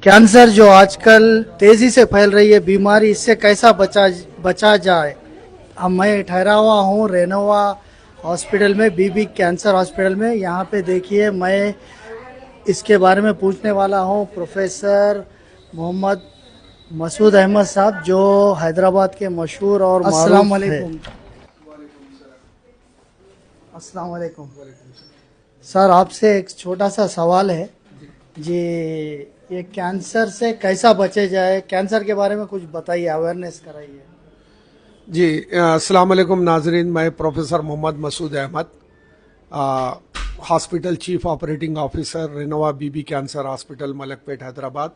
Cancer जो आजकल तेजी से फैल रही है बीमारी, इससे कैसा बचा बचा जाए। अब मैं ठहरा हुआ हूँ रेनोवा हॉस्पिटल में, बीबी कैंसर हॉस्पिटल में। यहाँ पे देखिए, मैं इसके बारे में पूछने वाला हूँ प्रोफेसर मोहम्मद मसूद अहमद साहब, जो हैदराबाद के मशहूर और अस्सलाम मारूफ है। अस्सलाम वालेकुम सर, आपसे एक छोटा सा सवाल है जी। ये कैंसर से कैसा बचे जाए, कैंसर के बारे में कुछ बताइए, अवेयरनेस कराइए। जी, अस्सलाम वालेकुम नाजरीन। मैं professor Mohammad Masood Ahmed, hospital chief operating officer, Renova BB cancer hospital, Malakpet, Hyderabad.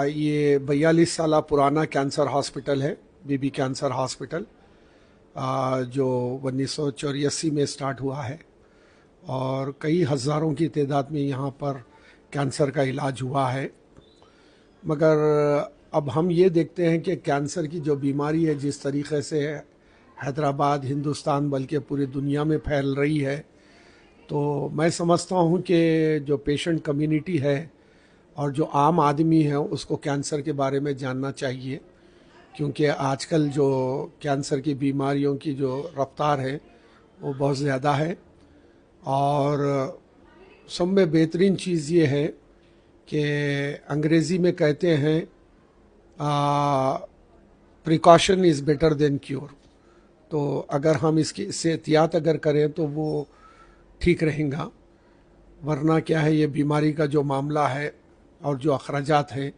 ये 42 साल पुराना कैंसर हॉस्पिटल है, बीबी कैंसर हॉस्पिटल, जो 1984 में स्टार्ट हुआ है और कई हज़ारों की तादाद में यहाँ पर कैंसर का इलाज हुआ है। मगर अब हम ये देखते हैं कि कैंसर की जो बीमारी है, जिस तरीके से हैदराबाद, हिंदुस्तान, बल्कि पूरी दुनिया में फैल रही है, तो मैं समझता हूँ कि जो पेशेंट कम्युनिटी है और जो आम आदमी है उसको कैंसर के बारे में जानना चाहिए, क्योंकि आजकल जो कैंसर की बीमारियों की जो रफ्तार है वो बहुत ज़्यादा है। और सब में बेहतरीन चीज़ ये है कि अंग्रेज़ी में कहते हैं precaution is better than cure. तो अगर हम इससे एहतियात अगर करें तो वो ठीक रहेगा। वरना क्या है, ये बीमारी का जो मामला है और जो अखराजात हैं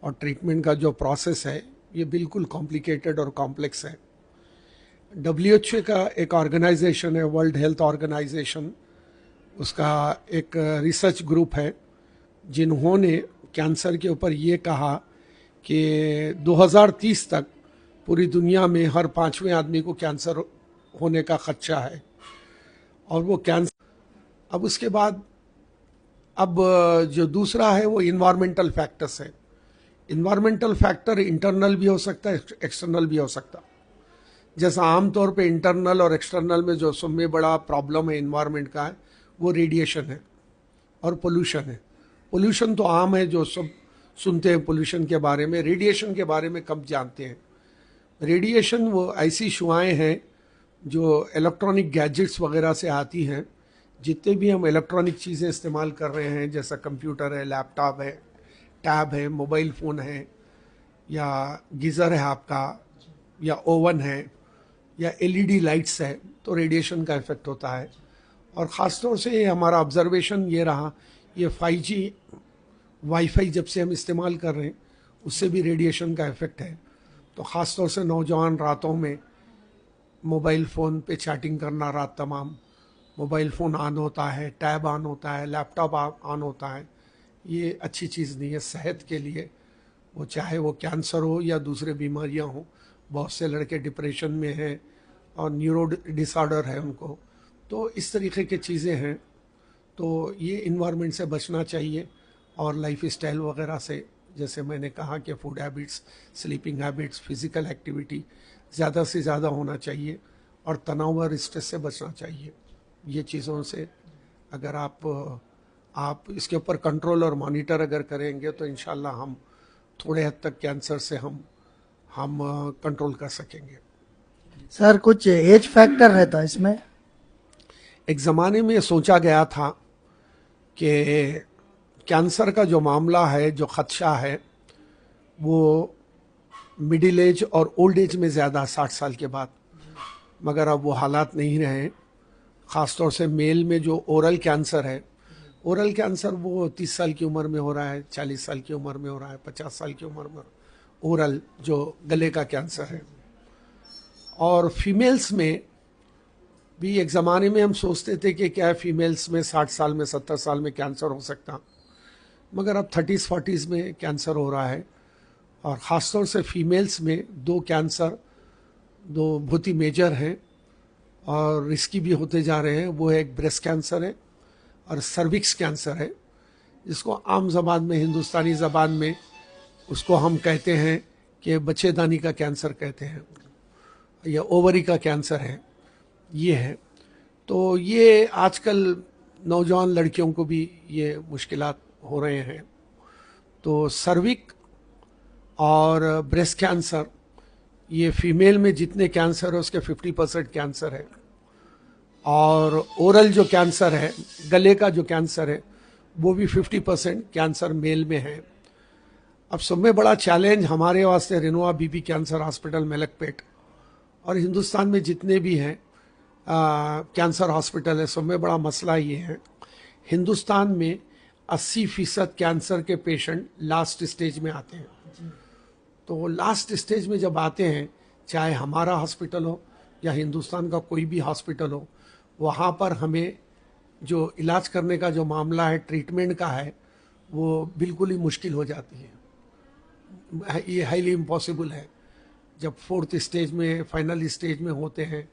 और ट्रीटमेंट का जो प्रोसेस है, ये बिल्कुल कॉम्प्लिकेटेड और कॉम्प्लेक्स है। WHO का एक ऑर्गेनाइजेशन है, वर्ल्ड हेल्थ ऑर्गेनाइजेशन, उसका एक रिसर्च ग्रुप है जिन्होंने कैंसर के ऊपर ये कहा कि 2030 तक पूरी दुनिया में हर 5वें आदमी को कैंसर होने का खदशा है। और वो कैंसर अब उसके बाद अब जो दूसरा है वो इन्वायरमेंटल फैक्टर्स है। इन्वायरमेंटल फैक्टर इंटरनल भी हो सकता है, एक्सटर्नल भी हो सकता। जैसा आमतौर पे इंटरनल और एक्सटर्नल में जो सबसे बड़ा प्रॉब्लम है इन्वायरमेंट का है, वो रेडिएशन है और पोल्यूशन है। पोल्यूशन तो आम है, जो सब सुनते हैं पोल्यूशन के बारे में। रेडिएशन के बारे में कम जानते हैं। रेडिएशन वो ऐसी शुआएं हैं जो इलेक्ट्रॉनिक गैजेट्स वगैरह से आती हैं। जितने भी हम इलेक्ट्रॉनिक चीज़ें इस्तेमाल कर रहे हैं, जैसा कंप्यूटर है, लैपटॉप है, टैब है, मोबाइल फ़ोन है, या गीज़र है आपका, या ओवन है, या LED लाइट्स है, तो रेडिएशन का इफ़ेक्ट होता है। और ख़ास तौर से हमारा ऑब्जर्वेशन ये रहा, ये 5G वाईफाई जब से हम इस्तेमाल कर रहे हैं, उससे भी रेडिएशन का इफ़ेक्ट है। तो ख़ास तौर से नौजवान रातों में मोबाइल फ़ोन पे चैटिंग करना, रात तमाम मोबाइल फ़ोन ऑन होता है, टैब ऑन होता है, लैपटॉप ऑन होता है, ये अच्छी चीज़ नहीं है सेहत के लिए। वो चाहे वो कैंसर हो या दूसरे बीमारियां हों। बहुत से लड़के डिप्रेशन में हैं और न्यूरो डिसऑर्डर है उनको। तो इस तरीके की चीज़ें हैं। तो ये इन्वायरमेंट से बचना चाहिए और लाइफ स्टाइल वगैरह से, जैसे मैंने कहा कि food habits, sleeping habits, physical activity ज़्यादा से ज़्यादा होना चाहिए और तनाव और स्ट्रेस से बचना चाहिए। ये चीज़ों से अगर आप इसके ऊपर कंट्रोल और मॉनिटर अगर करेंगे तो इंशाल्लाह हम थोड़े हद तक कैंसर से हम कंट्रोल कर सकेंगे। सर, कुछ एज फैक्टर रहता है इसमें? एक ज़माने में सोचा गया था कि कैंसर का जो मामला है, जो ख़दशा है, वो मिडिल एज और ओल्ड एज में ज़्यादा, 60 साल के बाद। मगर अब वो हालात नहीं रहे। ख़ास तौर से मेल में जो ओरल कैंसर है, ओरल कैंसर वो 30 साल की उम्र में हो रहा है, 40 साल की उम्र में हो रहा है, 50 साल की उम्र में। ओरल जो गले का कैंसर है। और फीमेल्स में भी एक ज़माने में हम सोचते थे कि क्या फीमेल्स में 60 साल में, 70 साल में कैंसर हो सकता, मगर अब 30s 40s में कैंसर हो रहा है। और ख़ास तौर से फीमेल्स में दो कैंसर, दो बहुत ही मेजर हैं और रिस्की भी होते जा रहे हैं। वो है एक ब्रेस्ट कैंसर है और सर्विक्स कैंसर है, जिसको आम ज़बान में, हिंदुस्तानी ज़बान में उसको हम कहते हैं कि बच्चेदानी का कैंसर कहते हैं, या ओवरी का कैंसर है, ये है। तो ये आजकल नौजवान लड़कियों को भी ये मुश्किलात हो रहे हैं। तो सर्विक और ब्रेस्ट कैंसर, ये फीमेल में जितने कैंसर है उसके 50% कैंसर है। और ओरल जो कैंसर है, गले का जो कैंसर है, वो भी 50% कैंसर मेल में है। अब सब में बड़ा चैलेंज हमारे वास्ते Renova BB cancer hospital Malakpet और हिंदुस्तान में जितने भी हैं कैंसर हॉस्पिटल है, सब में बड़ा मसला ये है, हिंदुस्तान में 80% कैंसर के पेशेंट लास्ट स्टेज में आते हैं। तो लास्ट स्टेज में जब आते हैं, चाहे हमारा हॉस्पिटल हो या हिंदुस्तान का कोई भी हॉस्पिटल हो, वहाँ पर हमें जो इलाज करने का जो मामला है, ट्रीटमेंट का है, वो बिल्कुल ही मुश्किल हो जाती है। ये हाईली इम्पॉसिबल है। जब 4th स्टेज में, फाइनल स्टेज में होते हैं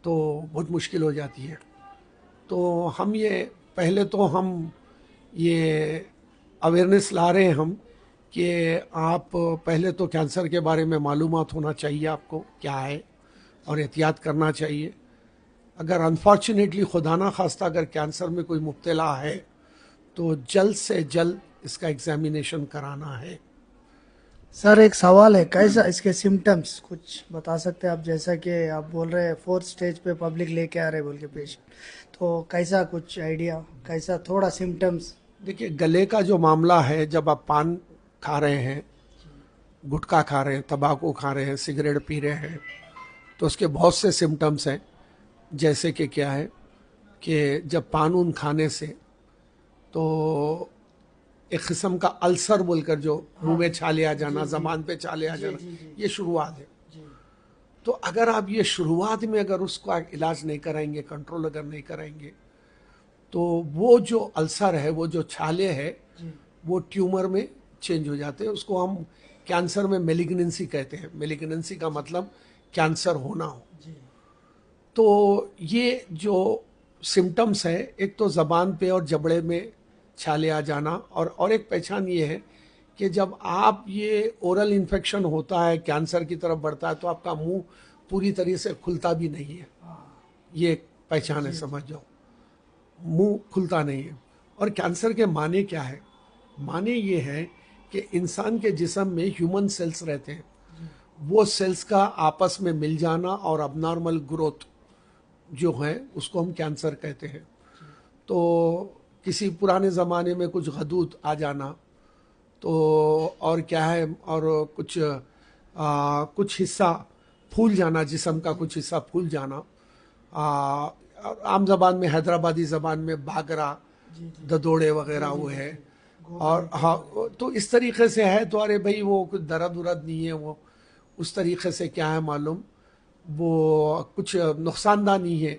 तो बहुत मुश्किल हो जाती है। तो हम ये पहले तो हम ये अवेयरनेस ला रहे हैं हम कि आप पहले तो कैंसर के बारे में मालूमात होना चाहिए आपको क्या है और एहतियात करना चाहिए। अगर अनफॉर्चुनेटली खुदा ना खास्ता अगर कैंसर में कोई मुब्तला है तो जल्द से जल्द इसका एग्जामिनेशन कराना है। सर एक सवाल है, कैसा इसके सिम्टम्स कुछ बता सकते हैं आप? जैसा कि आप बोल रहे हैं 4th स्टेज पे पब्लिक लेके आ रहे बोल के पेशेंट, तो कैसा कुछ आइडिया, कैसा थोड़ा सिम्टम्स? देखिए, गले का जो मामला है, जब आप पान खा रहे हैं, गुटखा खा रहे हैं, तंबाकू खा रहे हैं, सिगरेट पी रहे हैं, तो उसके बहुत से सिम्टम्स हैं। जैसे कि क्या है कि जब पान उन खाने से तो एक किस्म का अल्सर बोलकर जो मुंह में छाले आ जाना, जबान पे छाले आ जाना, ये शुरुआत है। तो अगर आप ये शुरुआत में अगर उसका इलाज नहीं कराएंगे, कंट्रोल अगर नहीं कराएंगे, तो वो जो अल्सर है, वो जो छाले है, वो ट्यूमर में चेंज हो जाते हैं। उसको हम कैंसर में मेलिग्नेंसी कहते हैं। मेलिग्नेंसी का मतलब कैंसर होना हो। तो ये जो सिम्टम्स है, एक तो ज़बान पे और जबड़े में छाले आ जाना, और एक पहचान ये है कि जब आप ये ओरल इन्फेक्शन होता है, कैंसर की तरफ बढ़ता है, तो आपका मुंह पूरी तरीके से खुलता भी नहीं है। ये एक पहचान है, समझ जाओ, मुंह खुलता नहीं है। और कैंसर के माने क्या है? माने ये है कि इंसान के जिस्म में ह्यूमन सेल्स रहते हैं, वो सेल्स का आपस में मिल जाना और अबनॉर्मल ग्रोथ जो है, उसको हम कैंसर कहते हैं। तो किसी पुराने ज़माने में कुछ गदूद आ जाना, तो और क्या है, और कुछ हिस्सा फूल जाना, जिस्म का कुछ हिस्सा फूल जाना। आम ज़बान में, हैदराबादी ज़बान में बागरा, ददोड़े वगैरह वो है। और हाँ, तो इस तरीके से है। तो अरे भाई वो कुछ दर्द उरद नहीं है, वो उस तरीके से क्या है मालूम, वो कुछ नुकसानदा नहीं है।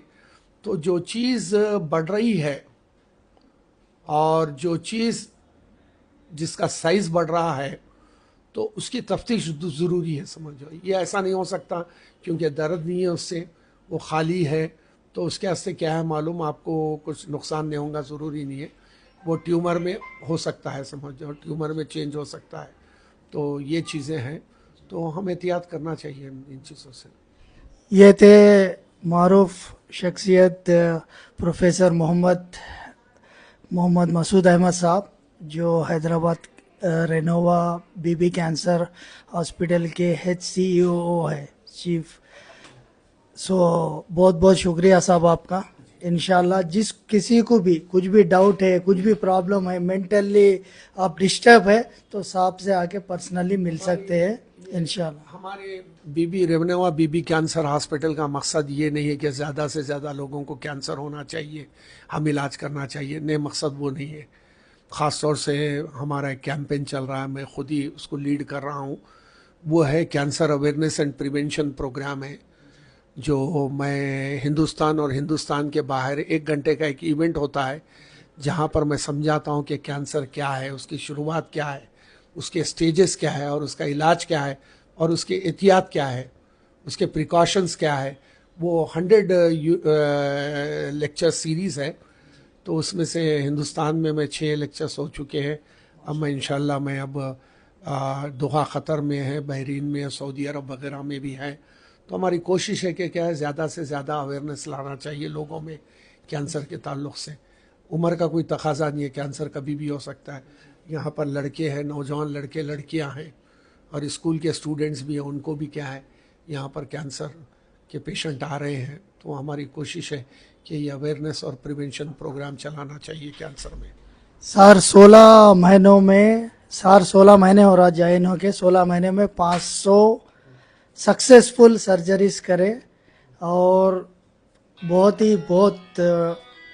तो जो चीज़ बढ़ रही है और जो चीज़ जिसका साइज़ बढ़ रहा है, तो उसकी तफ्तीश ज़रूरी है, समझो। ये ऐसा नहीं हो सकता क्योंकि दर्द नहीं है उससे, वो खाली है, तो उसके वास्ते क्या है मालूम, आपको कुछ नुकसान नहीं होगा, ज़रूरी नहीं है। वो ट्यूमर में हो सकता है, समझो, ट्यूमर में चेंज हो सकता है। तो ये चीज़ें हैं, तो हम एहतियात करना चाहिए इन चीज़ों से। ये थे मारूफ शख्सियत प्रोफेसर मोहम्मद मसूद अहमद साहब, जो Hyderabad Renova BB cancer hospital के HCEO है, चीफ। सो बहुत बहुत शुक्रिया साहब आपका। इंशाल्लाह जिस किसी को भी कुछ भी डाउट है, कुछ भी प्रॉब्लम है, मेंटली आप डिस्टर्ब है, तो साहब से आके पर्सनली मिल सकते हैं इंशाल्लाह। हमारे रेनोवा बीबी कैंसर हॉस्पिटल का मकसद ये नहीं है कि ज़्यादा से ज़्यादा लोगों को कैंसर होना चाहिए, हम इलाज करना चाहिए, नहीं, मकसद वो नहीं है। ख़ास तौर से हमारा एक कैंपेन चल रहा है, मैं खुद ही उसको लीड कर रहा हूँ, वो है cancer awareness and prevention program है, जो मैं हिंदुस्तान और हिंदुस्तान के बाहर 1 घंटे का एक इवेंट होता है, जहाँ पर मैं समझाता हूँ कि कैंसर क्या है, उसकी शुरुआत क्या है, उसके स्टेजेस क्या है, और उसका इलाज क्या है, और उसके एहतियात क्या है, उसके प्रिकॉशंस क्या है। वो 100 लेक्चर सीरीज़ है। तो उसमें से हिंदुस्तान में मैं 6 लेक्चर्स हो चुके हैं। अब मैं इंशाल्लाह मैं अब दोहा क़तर में है, बहरीन में, सऊदी अरब वगैरह में भी है। तो हमारी कोशिश है कि क्या है, ज़्यादा से ज़्यादा अवेयरनेस लाना चाहिए लोगों में कैंसर के ताल्लुक़ से। उम्र का कोई तकाजा नहीं है, कैंसर कभी भी हो सकता है, यहाँ पर लड़के हैं, नौजवान लड़के लड़कियाँ हैं और स्कूल के स्टूडेंट्स भी हैं, उनको भी क्या है यहाँ पर कैंसर के पेशेंट आ रहे हैं। तो हमारी कोशिश है कि ये अवेयरनेस और प्रिवेंशन प्रोग्राम चलाना चाहिए कैंसर में। सर 16 महीने हो रहा ज्वाइन होके, 16 महीने में 500 सक्सेसफुल सर्जरीज करे और बहुत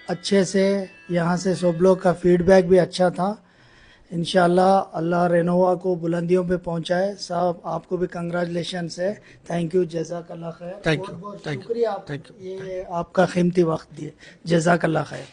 अच्छे से यहाँ से सब लोग का फीडबैक भी अच्छा था। इंशाल्लाह अल्लाह रेनोवा को बुलंदियों पे पहुंचाए। साहब आपको भी कंग्रेचुलेशंस है, थैंक यू, जज़ाकल्लाह खैर। थैंक यू, बहुत थैंक यू, शुक्रिया, थैंक यू। ये आपका कीमती वक्त दिए, जज़ाकल्लाह खैर।